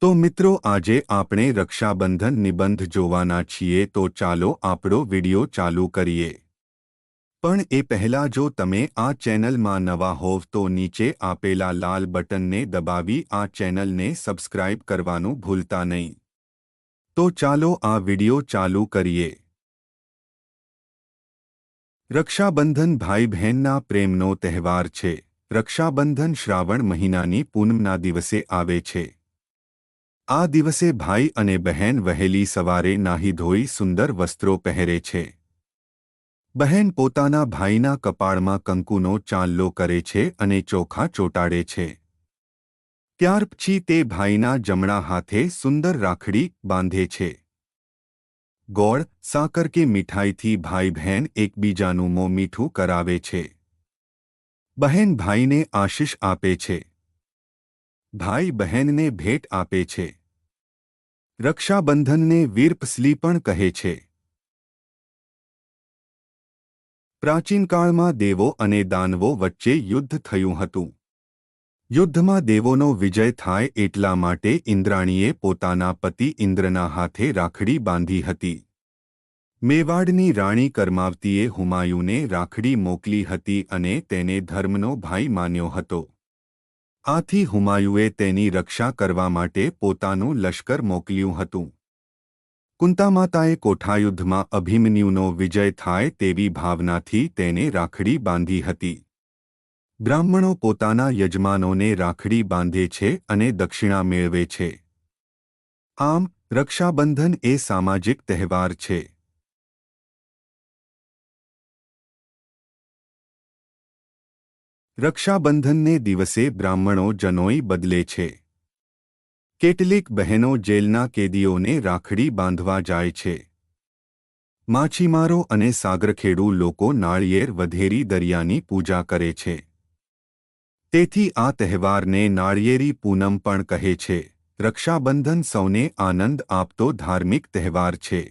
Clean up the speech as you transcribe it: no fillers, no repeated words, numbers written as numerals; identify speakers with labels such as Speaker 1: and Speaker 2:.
Speaker 1: તો મિત્રો આજે આપણે રક્ષાબંધન નિબંધ જોવાના છીએ તો ચાલો આપણો વિડિયો ચાલુ કરીએ પણ એ પહેલા જો તમે આ ચેનલમાં નવા હોવ તો નીચે આપેલા લાલ બટનને દબાવી આ ચેનલને સબસ્ક્રાઇબ કરવાનું ભૂલતા નહીં તો ચાલો આ વિડિયો ચાલુ કરીએ રક્ષાબંધન ભાઈ બહેનના પ્રેમનો તહેવાર છે રક્ષાબંધન શ્રાવણ મહિનાની પૂનમના દિવસે આવે છે આ દિવસે ભાઈ અને બહેન વહેલી સવારે નાહી ધોઈ સુંદર વસ્ત્રો પહેરે છે બહેન પોતાના ભાઈના કપાળમાં કંકુનો ચાંદલો કરે છે અને ચોખા ચોંટાડે છે ત્યાર પછી તે ભાઈના જમણા હાથે સુંદર રાખડી બાંધે છે ગોળ સાકર કે મીઠાઈથી ભાઈ બહેન એકબીજાનું મોં મીઠું કરાવે છે બહેન ભાઈને આશીષ આપે છે ભાઈ બહેનને ભેટ આપે છે રક્ષાબંધનને વીરપસલી પણ કહે છે પ્રાચીન કાળમાં દેવો અને દાનવો વચ્ચે યુદ્ધ થયું હતું યુદ્ધમાં દેવોનો વિજય થાય એટલા માટે ઇન્દ્રાણીએ પોતાના પતિ ઇન્દ્રના હાથે રાખડી બાંધી હતી મેવાડની રાણી કર્માવતીએ હુમાયુને રાખડી મોકલી હતી અને તેને ધર્મનો ભાઈ માન્યો હતો આથી હુમાયુએ તેની રક્ષા કરવા માટે પોતાનું લશ્કર મોકલ્યું હતું કુંતામાતાએ કોઠાયુદ્ધમાં અભિમન્યુનો વિજય થાય તેવી ભાવનાથી તેને રાખડી બાંધી હતી બ્રાહ્મણો પોતાના યજમાનોને રાખડી બાંધે છે અને દક્ષિણા મેળવે છે આમ રક્ષાબંધન એ સામાજિક તહેવાર છે રક્ષાબંધનને દિવસે બ્રાહ્મણો જનોઈ બદલે છે કેટલીક બહેનો જેલના કેદીઓને રાખડી બાંધવા જાય છે માછીમારો અને સાગરખેડુ લોકો નાળિયેર વધેરી દરિયાની પૂજા કરે છે તેથી આ તહેવારને નાળિયેરી પૂનમ પણ કહે છે રક્ષાબંધન સૌને આનંદ આપતો ધાર્મિક તહેવાર છે